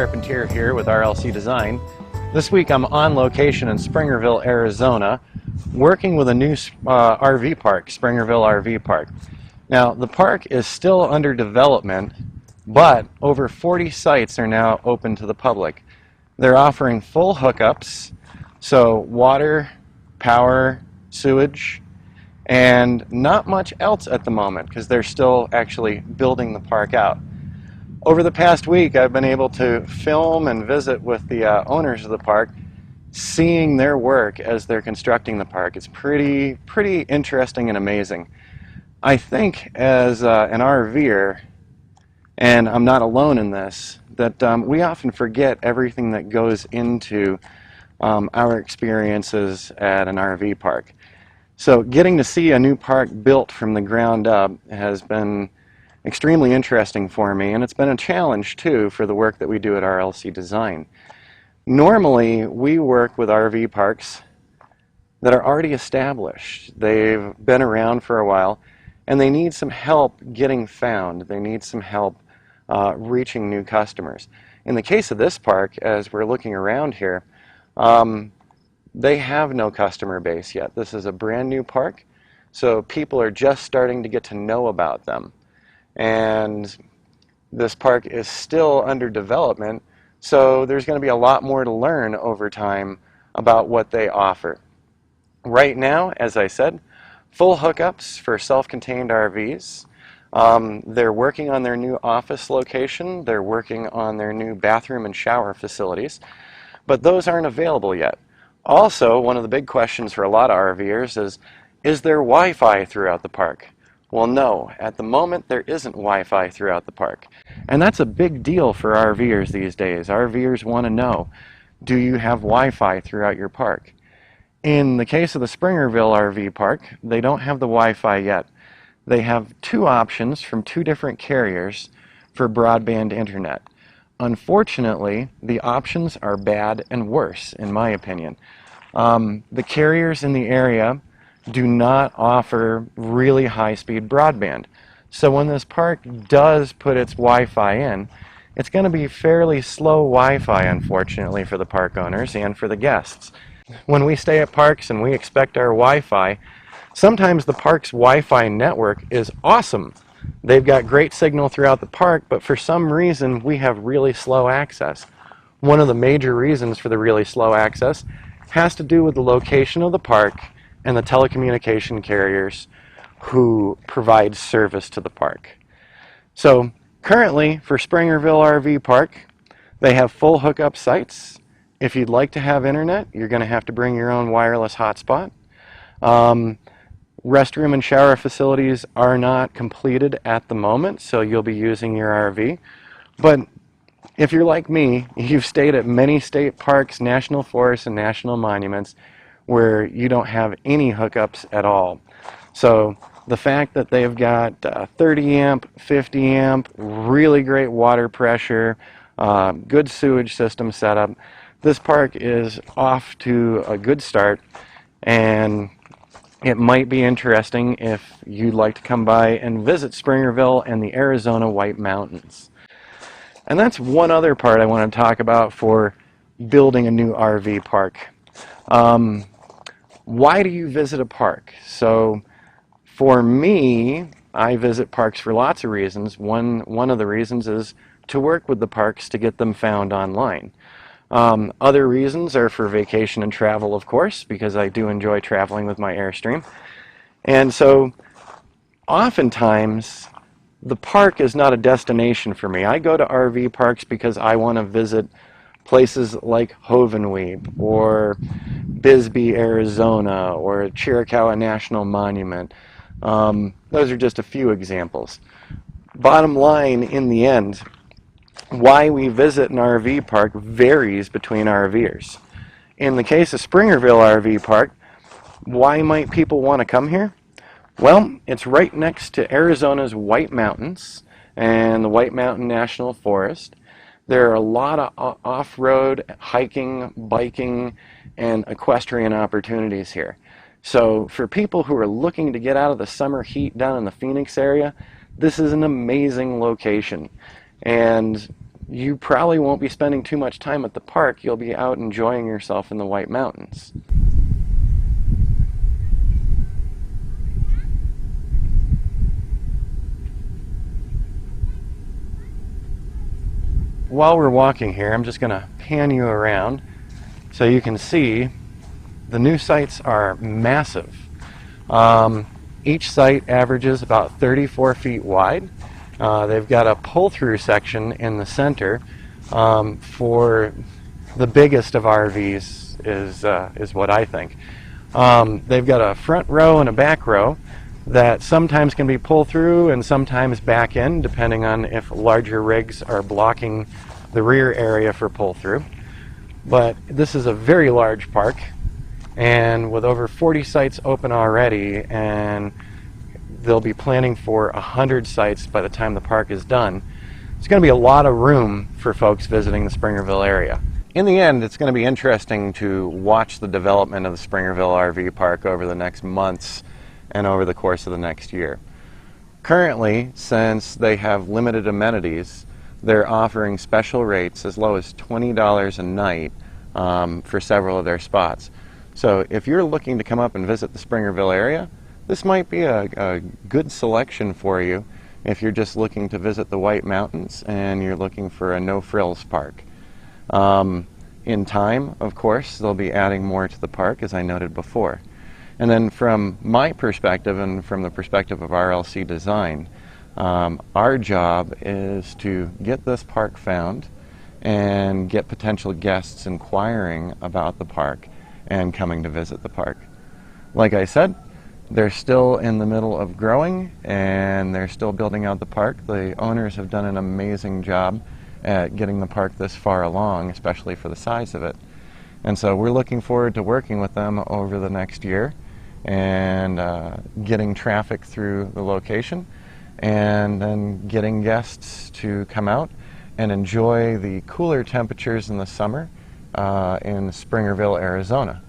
Carpentier here with RLC Design. This week I'm on location in Springerville, Arizona, working with a new RV park, Springerville RV Park. Now, the park is still under development, but over 40 sites are now open to the public. They're offering full hookups, so water, power, sewage, and not much else at the moment because they're still actually building the park out. Over the past week, I've been able to film and visit with the owners of the park, seeing their work as they're constructing the park. It's pretty interesting and amazing. I think as an RVer, and I'm not alone in this, that we often forget everything that goes into our experiences at an RV park. So getting to see a new park built from the ground up has been extremely interesting for me, and it's been a challenge too for the work that we do at RLC Design. Normally we work with RV parks that are already established. They've been around for a while and they need some help getting found. They need some help reaching new customers. In the case of this park, as we're looking around here, they have no customer base yet. This is a brand new park, so people are just starting to get to know about them. And this park is still under development, so there's going to be a lot more to learn over time about what they offer. Right now, as I said, full hookups for self-contained RVs. They're working on their new office location. They're working on their new bathroom and shower facilities, but those aren't available yet. Also, one of the big questions for a lot of RVers is there Wi-Fi throughout the park? Well, no. At the moment, there isn't Wi-Fi throughout the park. And that's a big deal for RVers these days. RVers want to know, do you have Wi-Fi throughout your park? In the case of the Springerville RV Park, they don't have the Wi-Fi yet. They have two options from two different carriers for broadband internet. Unfortunately, the options are bad and worse, in my opinion. The carriers in the area do not offer really high-speed broadband. So when this park does put its Wi-Fi in, it's going to be fairly slow Wi-Fi, unfortunately, for the park owners and for the guests. When we stay at parks and we expect our Wi-Fi, sometimes the park's Wi-Fi network is awesome. They've got great signal throughout the park, but for some reason we have really slow access. One of the major reasons for the really slow access has to do with the location of the park and the telecommunication carriers who provide service to the park. So currently for Springerville RV Park, they have full hookup sites. If you'd like to have internet, you're going to have to bring your own wireless hotspot. Restroom and shower facilities are not completed at the moment, so you'll be using your RV. But if you're like me, you've stayed at many state parks, national forests, and national monuments where you don't have any hookups at all. So the fact that they've got 30 amp, 50 amp, really great water pressure, good sewage system setup, this park is off to a good start, and it might be interesting if you'd like to come by and visit Springerville and the Arizona White Mountains. And that's one other part I want to talk about for building a new RV park. Why do you visit a park? So for me, I visit parks for lots of reasons. One of the reasons is to work with the parks to get them found online. Other reasons are for vacation and travel, of course, because I do enjoy traveling with my Airstream. And so oftentimes the park is not a destination for me. I go to RV parks because I want to visit places like Hovenweep or Bisbee, Arizona, or Chiricahua National Monument. Those are just a few examples. Bottom line, in the end, why we visit an RV park varies between RVers. In the case of Springerville RV Park, why might people want to come here? Well, it's right next to Arizona's White Mountains and the White Mountain National Forest. There are a lot of off-road, hiking, biking, and equestrian opportunities here. So for people who are looking to get out of the summer heat down in the Phoenix area, this is an amazing location. And you probably won't be spending too much time at the park. You'll be out enjoying yourself in the White Mountains. While we're walking here, I'm just going to pan you around so you can see the new sites are massive. Each site averages about 34 feet wide. They've got a pull-through section in the center for the biggest of RVs is what I think. They've got a front row and a back row that sometimes can be pull through and sometimes back in, depending on if larger rigs are blocking the rear area for pull through. But this is a very large park, and with over 40 sites open already, and they'll be planning for 100 sites by the time the park is done. It's going to be a lot of room for folks visiting the Springerville area. In the end, it's going to be interesting to watch the development of the Springerville RV Park over the next months and over the course of the next year. Currently, since they have limited amenities, they're offering special rates as low as $20 a night for several of their spots. So if you're looking to come up and visit the Springerville area, this might be a good selection for you if you're just looking to visit the White Mountains and you're looking for a no-frills park. In time, of course, they'll be adding more to the park, as I noted before. And then from my perspective and from the perspective of RLC Design, our job is to get this park found and get potential guests inquiring about the park and coming to visit the park. Like I said, they're still in the middle of growing and they're still building out the park. The owners have done an amazing job at getting the park this far along, especially for the size of it. And so we're looking forward to working with them over the next year and getting traffic through the location and then getting guests to come out and enjoy the cooler temperatures in the summer in Springerville, Arizona.